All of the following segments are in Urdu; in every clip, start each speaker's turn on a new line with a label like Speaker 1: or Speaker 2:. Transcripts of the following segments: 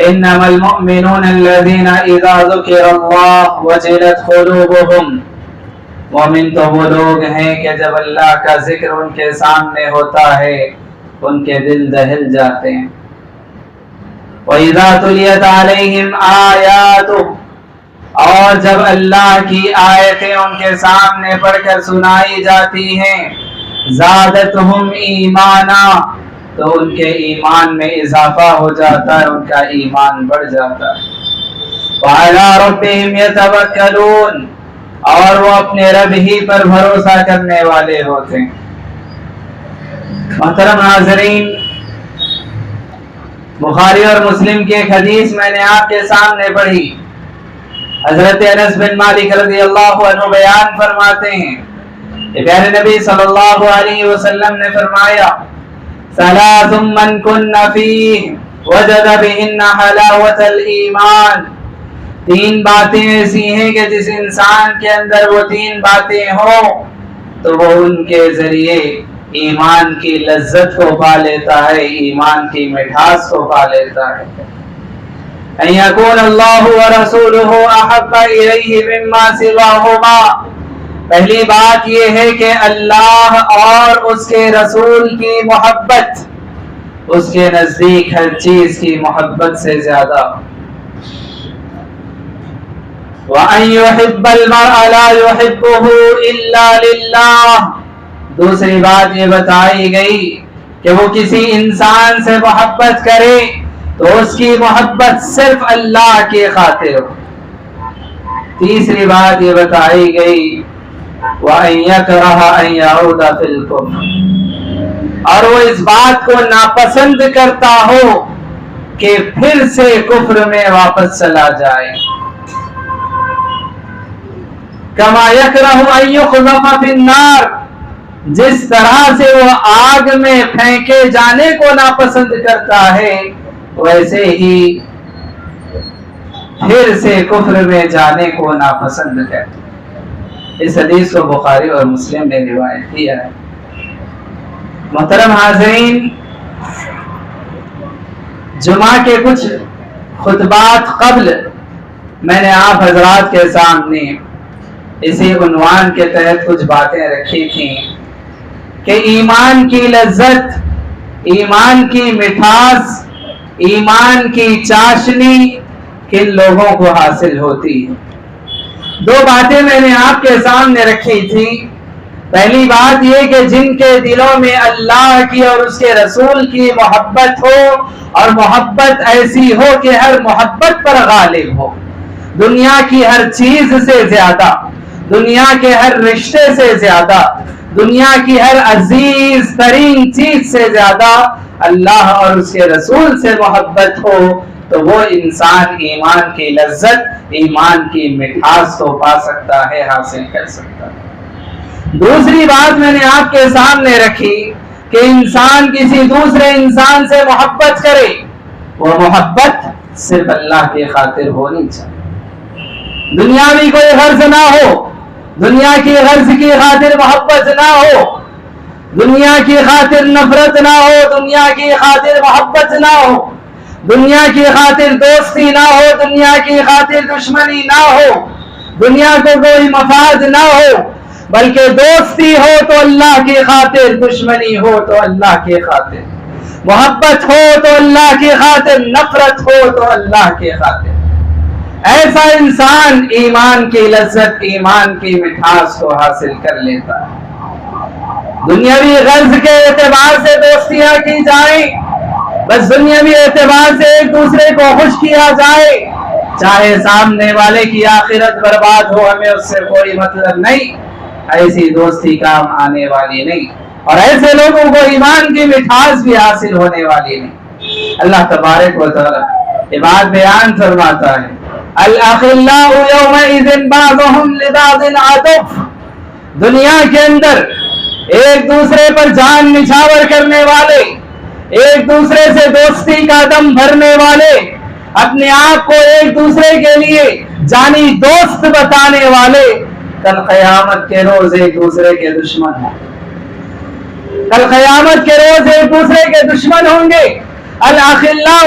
Speaker 1: انما المؤمنون الذين اذا ذكر الله وجلت قلوبهم، مومن تو وہ لوگ ہیں کہ جب اللہ کا ذکر ان کے سامنے ہوتا ہے ان کے دل دہل جاتے ہیں۔ وَإِذَا تُلِيَتْ عَلَيْهِمْ آيَاتُهُ، اور جب اللہ کی آیتیں ان کے سامنے پڑھ کر سنائی جاتی ہیں، زادتہم ایمانا، تو ان کے ایمان میں اضافہ ہو جاتا ہے، ان کا ایمان بڑھ جاتا ہے۔ وَعَلَىٰ رَبِّهِمْ يَتَوَكَّلُونَ، اور وہ اپنے رب ہی پر بھروسہ کرنے والے ہوتے ہیں۔ محترم ناظرین، بخاری اور مسلم کی ایک حدیث میں نے آپ کے سامنے پڑھی۔ حضرت انس بن مالک رضی اللہ عنہ بیان فرماتے ہیں کہ پیارے نبی صلی اللہ علیہ وسلم نے فرمایا، ثلاث من کن فیہ وجد بہن حلاوۃ الایمان، تین باتیں ایسی ہیں کہ جس انسان کے اندر وہ تین باتیں ہوں تو وہ ان کے ذریعے ایمان کی لذت کو پا لیتا ہے، ایمان کی مٹھاس کو پا لیتا ہے۔ ان یکون اللہ ورسولہ احب الیہ مما سواہما، پہلی بات یہ ہے کہ اللہ اور اس کے رسول کی محبت اس کے نزدیک ہر چیز کی محبت سے زیادہ۔ وَأَن يُحِبَّ الْمَرْءَ لَا يُحِبُّهُ إِلَّا لِلَّهِ، دوسری بات یہ بتائی گئی کہ وہ کسی انسان سے محبت کرے تو اس کی محبت صرف اللہ کی خاطر ہو۔ تیسری بات یہ بتائی گئی وَأَن يَكْرَهَ أَن يَعُودَ فِي الْكُفْرِ، اور وہ اس بات کو ناپسند کرتا ہو کہ پھر سے کفر میں واپس چلا جائے۔ کما یکرہ ان یقذف فی النار، جس طرح سے وہ آگ میں پھینکے جانے کو ناپسند کرتا ہے ویسے ہی پھر سے کفر میں جانے کو ناپسند کرتا ہے۔ اس حدیث کو بخاری اور مسلم نے روایت کیا ہے۔ محترم حاضرین، جمعہ کے کچھ خطبات قبل میں نے آپ حضرات کے سامنے اسی عنوان کے تحت کچھ باتیں رکھی تھیں کہ ایمان کی لذت، ایمان کی مٹھاس، ایمان کی چاشنی کن لوگوں کو حاصل ہوتی ہے۔ دو باتیں میں نے آپ کے سامنے رکھی تھی۔ پہلی بات یہ کہ جن کے دلوں میں اللہ کی اور اس کے رسول کی محبت ہو، اور محبت ایسی ہو کہ ہر محبت پر غالب ہو، دنیا کی ہر چیز سے زیادہ، دنیا کے ہر رشتے سے زیادہ، دنیا کی ہر عزیز ترین چیز سے زیادہ اللہ اور اس کے رسول سے محبت ہو، تو وہ انسان ایمان کی لذت، ایمان کی مٹھاس کو پا سکتا ہے، حاصل کر سکتا ہے۔ دوسری بات میں نے آپ کے سامنے رکھی کہ انسان کسی دوسرے انسان سے محبت کرے، وہ محبت صرف اللہ کی خاطر ہونی چاہیے، دنیاوی کوئی غرض نہ ہو، دنیا کی غرض کی خاطر محبت نہ ہو، دنیا کی خاطر نفرت نہ ہو، دنیا کی خاطر محبت نہ ہو، دنیا کی خاطر دوستی نہ ہو، دنیا کی خاطر دشمنی نہ ہو، دنیا کو کوئی مفاد نہ ہو، بلکہ دوستی ہو تو اللہ کی خاطر، دشمنی ہو تو اللہ کی خاطر، محبت ہو تو اللہ کی خاطر، نفرت ہو تو اللہ کی خاطر۔ ایسا انسان ایمان کی لذت، ایمان کی مٹھاس کو حاصل کر لیتا ہے۔ دنیاوی غرض کے اعتبار سے دوستیاں کی جائیں، بس دنیاوی اعتبار سے ایک دوسرے کو خوش کیا جائے، چاہے سامنے والے کی آخرت برباد ہو، ہمیں اس سے کوئی مطلب نہیں، ایسی دوستی کام آنے والی نہیں، اور ایسے لوگوں کو ایمان کی مٹھاس بھی حاصل ہونے والی نہیں۔ اللہ تبارک و تعالی یہ بات بیان فرماتا ہے، الاخلاء یومئذ بعضهم لبعض عطف، دنیا کے اندر ایک دوسرے پر جان نچھاور کرنے والے، ایک دوسرے سے دوستی کا دم بھرنے والے، اپنے آپ کو ایک دوسرے کے لیے جانی دوست بتانے والے، کل قیامت کے روز ایک دوسرے کے دشمن ہوں، کل قیامت کے روز ایک دوسرے کے دشمن ہوں گے۔ الأخلاء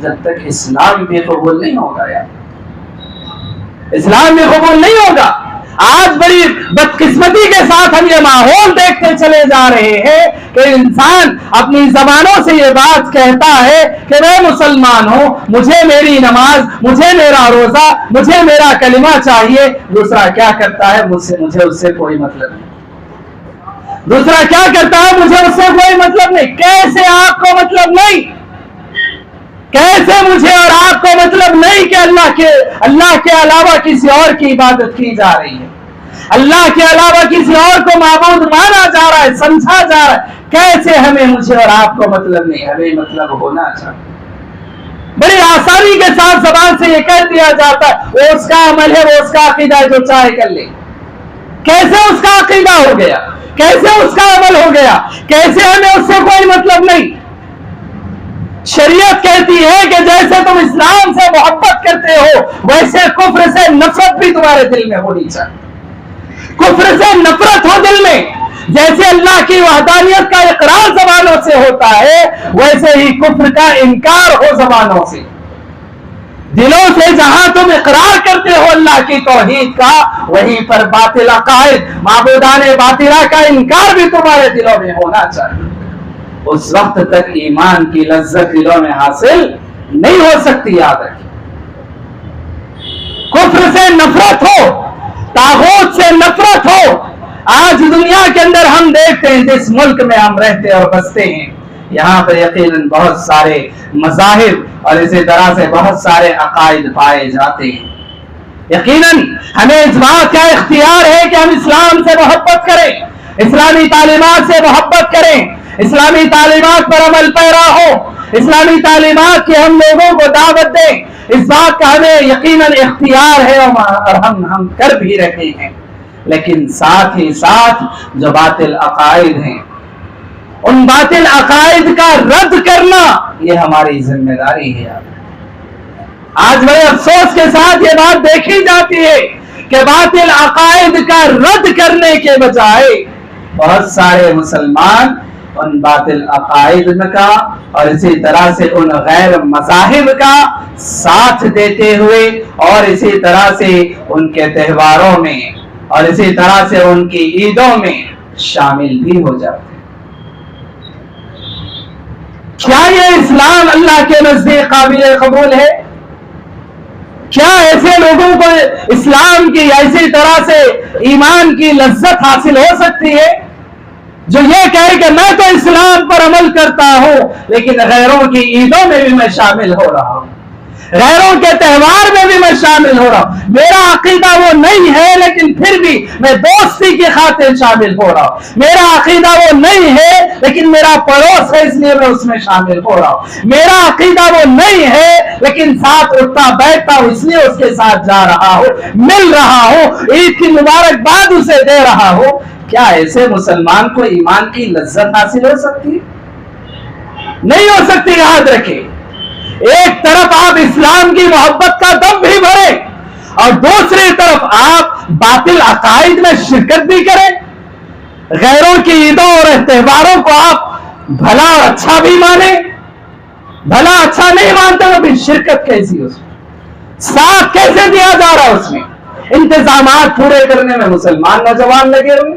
Speaker 1: جب تک اسلام بھی قبول نہیں ہوگا یار، اسلام بھی قبول نہیں ہوگا۔ آج بڑی بدقسمتی کے ساتھ ہم یہ ماحول دیکھتے چلے جا رہے ہیں کہ انسان اپنی زبانوں سے یہ بات کہتا ہے کہ میں مسلمان ہوں، مجھے میری نماز، مجھے میرا روزہ، مجھے میرا کلمہ چاہیے، دوسرا کیا کرتا ہے مجھے اس سے کوئی مطلب نہیں، دوسرا کیا کرتا ہے مجھے اس سے کوئی مطلب نہیں۔ کیسے آپ کو مطلب نہیں؟ کیسے مجھے اور آپ کو مطلب نہیں کہ اللہ کے علاوہ کسی اور کی عبادت کی جا رہی ہے، اللہ کے علاوہ کسی اور کو معبود مانا جا رہا ہے، سمجھا جا رہا ہے، کیسے مجھے اور آپ کو مطلب نہیں؟ ہمیں مطلب ہونا چاہیے۔ بڑی آسانی کے ساتھ زبان سے یہ کہہ دیا جاتا ہے وہ اس کا عمل ہے، وہ اس کا عقیدہ ہے، جو چاہے کر لے۔ کیسے اس کا عقیدہ ہو گیا؟ کیسے اس کا عمل ہو گیا؟ کیسے ہمیں اس سے کوئی مطلب نہیں؟ شریعت کہتی ہے کہ جیسے تم اسلام سے محبت کرتے ہو ویسے کفر سے نفرت بھی تمہارے دل میں ہونی چاہیے۔ کفر سے نفرت ہو دل میں، جیسے اللہ کی وحدانیت کا اقرار زبانوں سے ہوتا ہے ویسے ہی کفر کا انکار ہو زبانوں سے۔ دلوں سے جہاں تم اقرار کرتے ہو اللہ کی توحید کا، وہیں پر باطل عقائد، معبودان باطلہ کا انکار بھی تمہارے دلوں میں ہونا چاہیے۔ اس وقت تک ایمان کی لذت دلوں میں حاصل نہیں ہو سکتی۔ یاد رکھیں، کفر سے نفرت ہو، طاغوت سے نفرت ہو۔ آج دنیا کے اندر ہم دیکھتے ہیں جس ملک میں ہم رہتے اور بستے ہیں، یہاں پر یقیناً بہت سارے مذاہب اور اسی طرح سے بہت سارے عقائد پائے جاتے ہیں۔ یقیناً ہمیں اس بات کا اختیار ہے کہ ہم اسلام سے محبت کریں، اسلامی تعلیمات سے محبت کریں، اسلامی تعلیمات پر عمل پیرا ہو، اسلامی تعلیمات کی ہم لوگوں کو دعوت دیں۔ اس بات کا ہمیں یقیناً اختیار ہے اور ہم کر بھی رہے ہیں، لیکن ساتھ ہی ساتھ جو باطل عقائد ہیں ان باطل عقائد کا رد کرنا یہ ہماری ذمہ داری ہے۔ آج بڑے افسوس کے ساتھ یہ بات دیکھی جاتی ہے کہ باطل عقائد کا رد کرنے کے بجائے بہت سارے مسلمان ان باطل عقائد کا اور اسی طرح سے ان غیر مذاہب کا ساتھ دیتے ہوئے اور اسی طرح سے ان کے تہواروں میں اور اسی طرح سے ان کی عیدوں میں شامل بھی ہو جاتے ہیں۔ کیا یہ اسلام اللہ کے نزدیک قابل قبول ہے؟ کیا ایسے لوگوں کو اسلام کی ایسی طرح سے ایمان کی لذت حاصل ہو سکتی ہے جو یہ کہے کہ میں تو اسلام پر عمل کرتا ہوں لیکن غیروں کی عیدوں میں بھی میں شامل ہو رہا ہوں، غیروں کے تہوار میں بھی میں شامل ہو رہا ہوں، میرا عقیدہ وہ نہیں ہے لیکن پھر بھی میں دوستی کی خاطر شامل ہو رہا ہوں، میرا عقیدہ وہ نہیں ہے لیکن میرا پڑوس ہے اس لیے میں اس میں شامل ہو رہا ہوں، میرا عقیدہ وہ نہیں ہے لیکن ساتھ اٹھتا بیٹھتا ہوں اس لیے اس کے ساتھ جا رہا ہوں، مل رہا ہوں، عید کی مبارکباد اسے دے رہا ہوں۔ کیا ایسے مسلمان کو ایمان کی لذت حاصل ہو سکتی؟ نہیں ہو سکتی۔ یاد رکھیں، ایک طرف آپ اسلام کی محبت کا دم بھی بھریں اور دوسری طرف آپ باطل عقائد میں شرکت بھی کریں، غیروں کی عیدوں اور تہواروں کو آپ بھلا اور اچھا بھی مانیں، بھلا اچھا نہیں مانتے تو پھر شرکت کیسی اس میں، ساتھ کیسے دیا جا رہا اس میں؟ انتظامات پورے کرنے میں مسلمان نوجوان لگے ہوئے،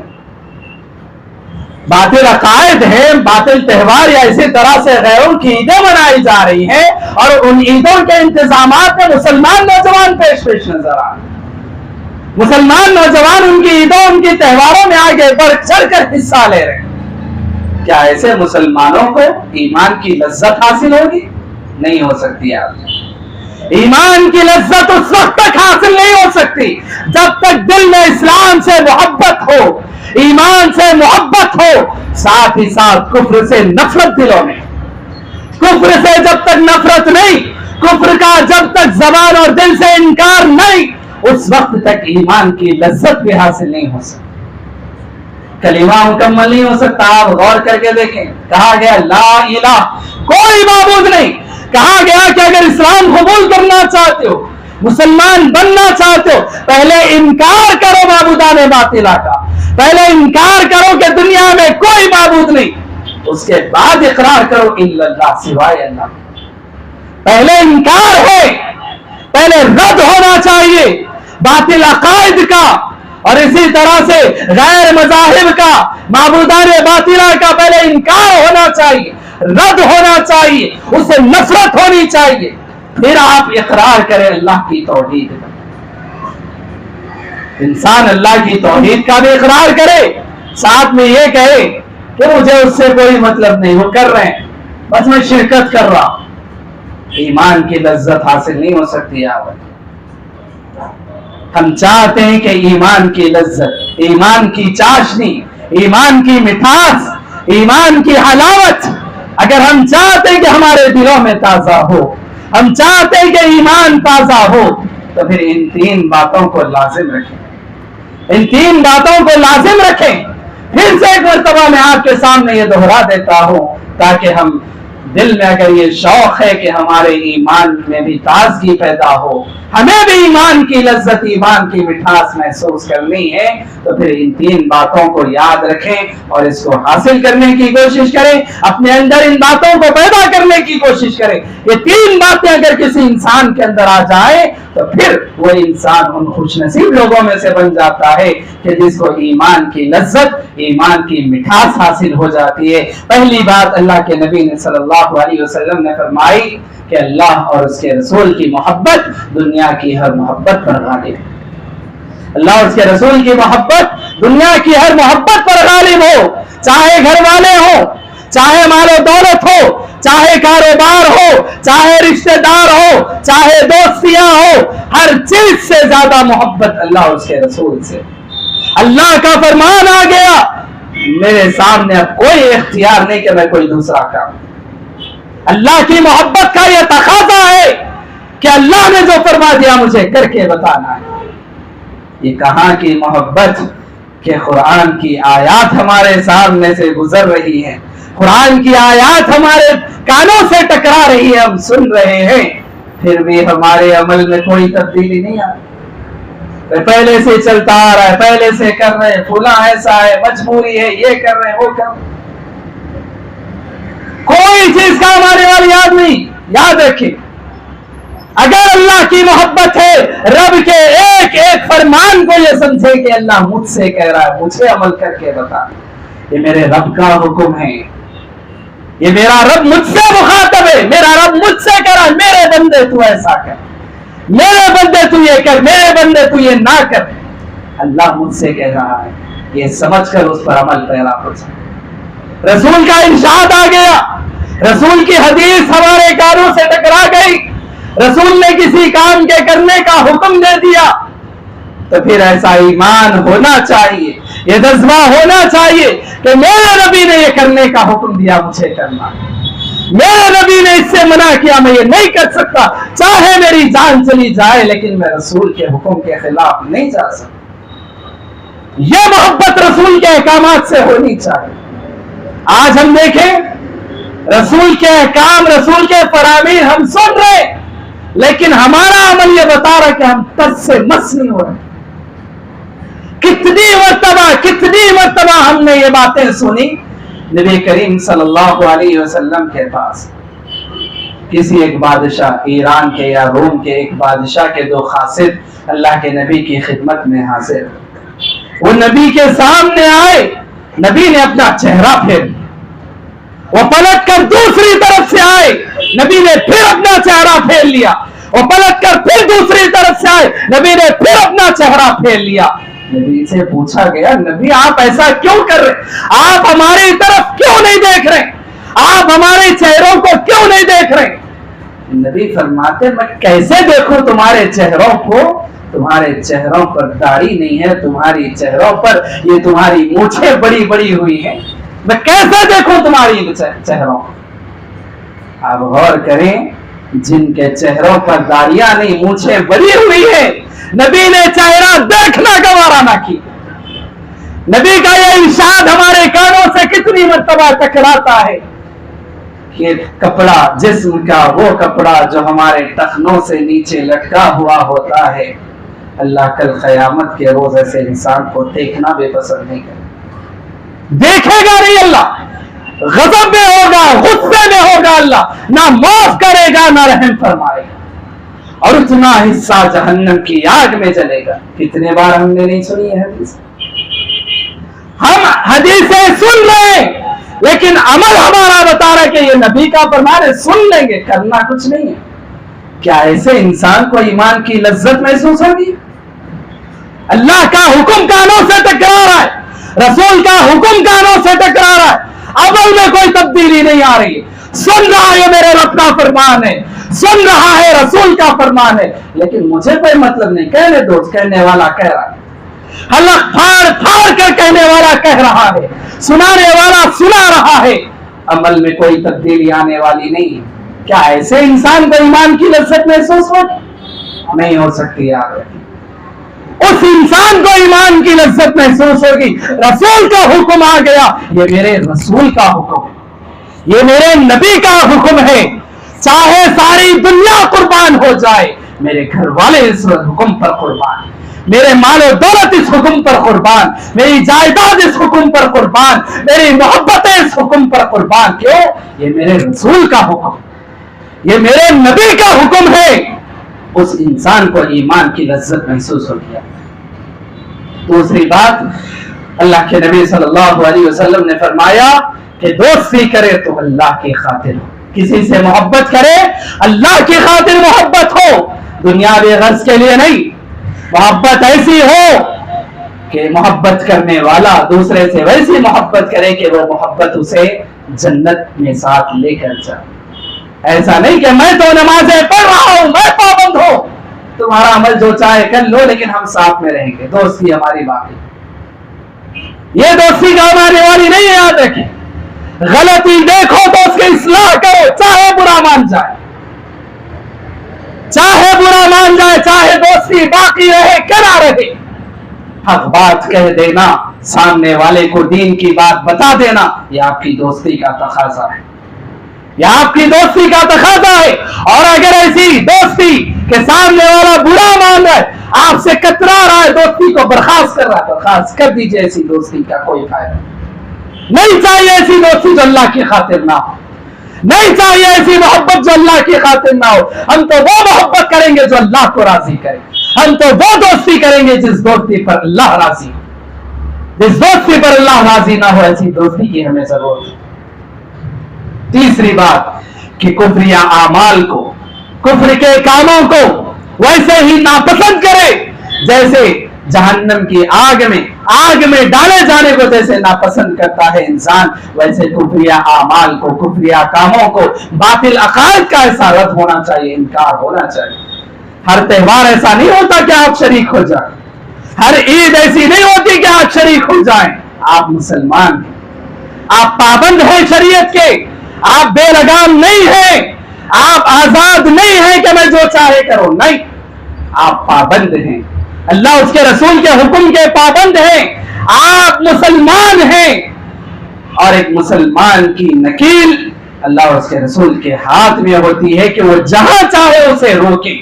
Speaker 1: باطل عقائد ہیں، باطل تہوار یا اسی طرح سے غیروں کی عیدیں منائی جا رہی ہیں اور ان عیدوں کے انتظامات میں مسلمان نوجوان پیش نظر آ رہے ہیں، مسلمان نوجوان ان کی عیدوں ان کی تہواروں میں آگے بڑھ چڑھ کر حصہ لے رہے ہیں۔ کیا ایسے مسلمانوں کو ایمان کی لذت حاصل ہوگی؟ نہیں ہو سکتی۔ آپ ایمان کی لذت اس وقت تک حاصل نہیں ہو سکتی جب تک دل میں اسلام سے محبت ہو، ایمان سے محبت ہو، ساتھ ہی ساتھ کفر سے نفرت دلوں میں۔ کفر سے جب تک نفرت نہیں، کفر کا جب تک زبان اور دل سے انکار نہیں، اس وقت تک ایمان کی لذت بھی حاصل نہیں ہو سکتی، کلمہ مکمل نہیں ہو سکتا۔ آپ غور کر کے دیکھیں، کہا گیا لا الہ، کوئی معبود نہیں، کہا گیا کہ اگر اسلام قبول کرنا چاہتے ہو، مسلمان بننا چاہتے ہو، پہلے انکار کرو معبودان باطلہ کا، پہلے انکار کرو کہ دنیا میں کوئی معبود نہیں، اس کے بعد اقرار کرو الا اللہ، سوائے اللہ۔ پہلے انکار ہے، پہلے رد ہونا چاہیے باطل عقائد کا، اور اسی طرح سے غیر مذاہب کا، معبودان باطلہ کا پہلے انکار ہونا چاہیے، رد ہونا چاہیے، اسے نفرت ہونی چاہیے، پھر آپ اقرار کریں اللہ کی توحید کا۔ انسان اللہ کی توحید کا بھی اقرار کرے، ساتھ میں یہ کہے کہ مجھے اس سے کوئی مطلب نہیں، وہ کر رہے ہیں بس میں شرکت کر رہا ہوں، ایمان کی لذت حاصل نہیں ہو سکتی۔ ہم چاہتے ہیں کہ ایمان کی لذت، ایمان کی چاشنی، ایمان کی مٹھاس، ایمان کی حلاوت اگر ہم چاہتے ہیں کہ ہمارے دلوں میں تازہ ہو، ہم چاہتے ہیں کہ ایمان تازہ ہو، تو پھر ان تین باتوں کو لازم رکھیں، ان تین باتوں کو لازم رکھیں۔ پھر سے ایک مرتبہ میں آپ کے سامنے یہ دہرا دیتا ہوں تاکہ ہم دل میں اگر یہ شوق ہے کہ ہمارے ایمان میں بھی تازگی پیدا ہو، ہمیں بھی ایمان کی لذت، ایمان کی مٹھاس محسوس کرنی ہے، تو پھر ان تین باتوں کو یاد رکھیں اور اس کو حاصل کرنے کی کوشش کریں، اپنے اندر ان باتوں کو پیدا کرنے کی کوشش کریں۔ یہ تین باتیں اگر کسی انسان کے اندر آ جائے تو پھر وہ انسان ان خوش نصیب لوگوں میں سے بن جاتا ہے کہ جس کو ایمان کی لذت، ایمان کی مٹھاس حاصل ہو جاتی ہے۔ پہلی بات اللہ کے نبی نے صلی اللہ علیہ وسلم نے فرمائی کہ اللہ اور اس کے رسول کی محبت دنیا کی ہر محبت پر غالب ہے۔ اللہ اور اس کے رسول کی محبت دنیا کی ہر محبت پر غالب ہو، چاہے گھر والے ہو، چاہے مال و دولت ہو، چاہے کاروبار ہو، چاہے رشتہ دار ہو، چاہے دوستیاں ہو، ہر چیز سے زیادہ محبت اللہ اور اس کے رسول سے۔ اللہ کا فرمان آ گیا، میرے سامنے اب کوئی اختیار نہیں کہ میں کوئی دوسرا کام۔ اللہ کی محبت کا یہ تقاضا ہے کہ اللہ نے جو فرما دیا مجھے کر کے بتانا ہے۔ یہ کہاں کی محبت کہ قرآن کی آیات ہمارے سامنے سے گزر رہی ہیں، قرآن کی آیات ہمارے کانوں سے ٹکرا رہی ہے، ہم سن رہے ہیں، پھر بھی ہمارے عمل میں کوئی تبدیلی نہیں آ رہی۔ پہلے سے چلتا آ رہا ہے، پہلے سے کر رہے ہیں، فلاں ایسا ہے، مجبوری ہے، یہ کر رہے ہیں، وہ کر رہے ہیں، کوئی چیز کام آنے والی یاد نہیں۔ یاد رکھیں، اگر اللہ کی محبت ہے، رب کے ایک ایک فرمان کو یہ سمجھے کہ اللہ مجھ سے کہہ رہا ہے، مجھے عمل کر کے بتا، یہ میرے رب کا حکم ہے، یہ میرا رب مجھ سے مخاطب ہے، میرا رب مجھ سے کہہ رہا ہے میرے بندے تو ایسا کر، میرے بندے تو یہ کر، میرے بندے تو یہ نہ کر، اللہ مجھ سے کہہ رہا ہے، یہ سمجھ کر اس پر عمل پیرا ہو جائے۔ رسول کا ارشاد آ گیا، رسول کی حدیث ہمارے کانوں سے ٹکرا گئی، رسول نے کسی کام کے کرنے کا حکم دے دیا تو پھر ایسا ایمان ہونا چاہیے، یہ جذبہ ہونا چاہیے کہ میرے نبی نے یہ کرنے کا حکم دیا، مجھے کرنا، میرے نبی نے اس سے منع کیا، میں یہ نہیں کر سکتا، چاہے میری جان چلی جائے لیکن میں رسول کے حکم کے خلاف نہیں جا سکتا۔ یہ محبت رسول کے احکامات سے ہونی چاہیے۔ آج ہم دیکھیں رسول کے احکام، رسول کے فرامین ہم سن رہے، لیکن ہمارا عمل یہ بتا رہا کہ ہم ترس سے مس نہیں ہو رہے۔ کتنی مرتبہ ہم نے یہ باتیں سنی، نبی کریم صلی اللہ علیہ وسلم کے پاس کسی ایک بادشاہ، ایران کے یا روم کے ایک بادشاہ کے دو خاصد اللہ کے نبی کی خدمت میں حاضر، وہ نبی کے سامنے آئے، نبی نے اپنا چہرہ پھیر، وہ پلٹ کر دوسری طرف سے آئے، نبی نے پھر اپنا چہرہ پھیر لیا، وہ پلٹ کر پھر دوسری طرف سے آئے، نبی نے پھر اپنا چہرہ پھیر لیا۔ نبی سے پوچھا گیا، نبی آپ ایسا کیوں کر رہے، آپ ہماری طرف کیوں نہیں دیکھ رہے، آپ ہمارے چہروں کو کیوں نہیں دیکھ رہے؟ نبی فرماتے میں کیسے دیکھوں تمہارے چہروں کو، تمہارے چہروں پر داڑھی نہیں ہے، تمہاری چہروں پر یہ تمہاری مونچھیں بڑی بڑی ہوئی ہیں، میں کیسے دیکھوں تمہاری چہروں؟ آپ غور کریں، جن کے چہروں پر داڑیاں نہیں، مونچھیں بڑی ہوئی ہیں، نبی نے چہرہ دیکھنا گوارا نہ کی۔ نبی کا یہ ارشاد ہمارے کانوں سے کتنی مرتبہ ٹکراتا ہے کہ کپڑا، جسم کا وہ کپڑا جو ہمارے ٹخنوں سے نیچے لٹکا ہوا ہوتا ہے، اللہ کل قیامت کے روز ایسے انسان کو دیکھنا بھی پسند نہیں کرے، دیکھے گا نہیں اللہ۔ غضب میں ہوگا, غصے میں ہوگا, اللہ نہ معاف کرے گا نہ رحم فرمائے گا, اور اتنا حصہ جہنم کی آگ میں جلے گا. کتنے بار ہم نے نہیں سنی ہے حدیث؟ ہم حدیثیں سن لیں لیکن عمل ہمارا بتا رہا ہے کہ یہ نبی کا فرمان ہے, سن لیں گے, کرنا کچھ نہیں ہے. کیا ایسے انسان کو ایمان کی لذت محسوس ہوگی؟ اللہ کا حکم کانوں سے ٹکرا رہا ہے, رسول کا حکم کانوں سے ٹکرا رہا ہے, عمل میں کوئی تبدیلی نہیں آ رہی ہے. سن رہا ہے میرے رب کا فرمان ہے, سن رہا ہے رسول کا فرمان ہے, لیکن مجھے کوئی مطلب نہیں. کہنے دو, کہنے والا کہہ رہا ہے, اللہ پھاڑ پھاڑ کر کہنے والا کہہ رہا ہے, سنانے والا سنا رہا ہے, عمل میں کوئی تبدیلی آنے والی نہیں ہے. کیا ایسے انسان کو ایمان کی لذت محسوس ہو؟ نہیں ہو سکتی یار. اس انسان کو ایمان کی لذت محسوس ہوگی. رسول کا حکم آ گیا, یہ میرے رسول کا حکم ہے, یہ میرے نبی کا حکم ہے, چاہے ساری دنیا قربان ہو جائے, میرے گھر والے اس حکم پر قربان, میرے مال و دولت اس حکم پر قربان, میری جائیداد اس حکم پر قربان, میری محبتیں اس حکم پر قربان. کیوں؟ یہ میرے رسول کا حکم, یہ میرے نبی کا حکم ہے. اس انسان کو ایمان کی لذت محسوس ہو گیا. دوسری بات, اللہ کے نبی صلی اللہ علیہ وسلم نے فرمایا کہ دوستی کرے تو اللہ کی خاطر ہو, کسی سے محبت کرے اللہ کی خاطر محبت ہو, دنیاوی غرض کے لیے نہیں. محبت ایسی ہو کہ محبت کرنے والا دوسرے سے ویسی محبت کرے کہ وہ محبت اسے جنت میں ساتھ لے کر جائے. ایسا نہیں کہ میں تو نمازیں پڑھ رہا ہوں, میں پابند ہوں, تمہارا عمل جو چاہے کر لو لیکن ہم ساتھ میں رہیں گے, دوستی ہماری باقی. یہ دوستی کا ہمارے والی نہیں ہے. یاد رکھیں, غلطی دیکھو تو اس کی اصلاح کرو, چاہے برا مان جائے, چاہے برا مان جائے, چاہے دوستی باقی رہے کرا رہے. حق بات کہہ دینا, سامنے والے کو دین کی بات بتا دینا, یہ آپ کی دوستی کا تقاضا ہے, یہ آپ کی دوستی کا تقاضا ہے. اور اگر ایسی دوستی کہ سامنے والا برا مان رہا ہے, آپ سے کترا رہا ہے, دوستی کو برخاست کر رہا ہے, برخاست کر دیجئے. ایسی دوستی کا کوئی فائدہ نہیں. چاہیے ایسی دوستی جو اللہ کی خاطر نہ ہو, نہیں چاہیے ایسی محبت جو اللہ کی خاطر نہ ہو. ہم تو وہ محبت کریں گے جو اللہ کو راضی کرے, ہم تو وہ دوستی کریں گے جس دوستی پر اللہ راضی ہو. جس دوستی پر اللہ راضی نہ ہو, ایسی دوستی کی ہمیں ضرورت ہے. تیسری بات کہ کفری اعمال کو, کفر کے کاموں کو ویسے ہی ناپسند کرے جیسے جہنم کی آگ میں ڈالے جانے کو جیسے ناپسند کرتا ہے انسان, ویسے کفری اعمال کو, کفری کاموں کو, باطل عقائد کا ایسا رد ہونا چاہیے, انکار ہونا چاہیے. ہر تہوار ایسا نہیں ہوتا کہ آپ شریک ہو جائیں, ہر عید ایسی نہیں ہوتی کہ آپ شریک ہو جائیں. آپ مسلمان ہیں, آپ پابند ہیں شریعت کے, آپ بے لگام نہیں ہیں, آپ آزاد نہیں ہیں کہ میں جو چاہے کروں, نہیں, آپ پابند ہیں, اللہ اس کے رسول کے حکم کے پابند ہیں. آپ مسلمان ہیں, اور ایک مسلمان کی نکیل اللہ اور اس کے رسول کے ہاتھ میں ہوتی ہے کہ وہ جہاں چاہے اسے روکے,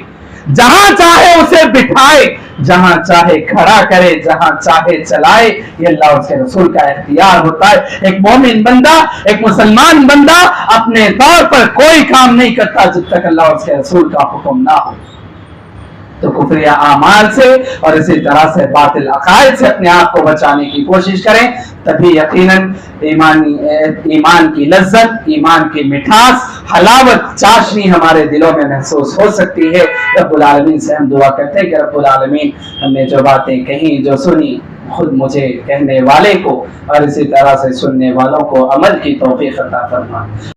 Speaker 1: جہاں چاہے اسے بٹھائے, جہاں چاہے کھڑا کرے, جہاں چاہے چلائے. یہ اللہ اور اس کے رسول کا اختیار ہوتا ہے. ایک مومن بندہ, ایک مسلمان بندہ اپنے طور پر کوئی کام نہیں کرتا جب تک اللہ اور اس کے رسول کا حکم نہ ہو. تو کفر اعمال سے اور اسی طرح سے باطل عقائد سے اپنے آپ کو بچانے کی کوشش کریں, تبھی یقیناً ایمان کی لذت, ایمان کی مٹھاس, حلاوت, چاشنی ہمارے دلوں میں محسوس ہو سکتی ہے. رب العالمین سے ہم دعا کرتے ہیں کہ رب العالمین ہم نے جو باتیں کہیں, جو سنی, خود مجھے کہنے والے کو اور اسی طرح سے سننے والوں کو عمل کی توفیق عطا فرمائے.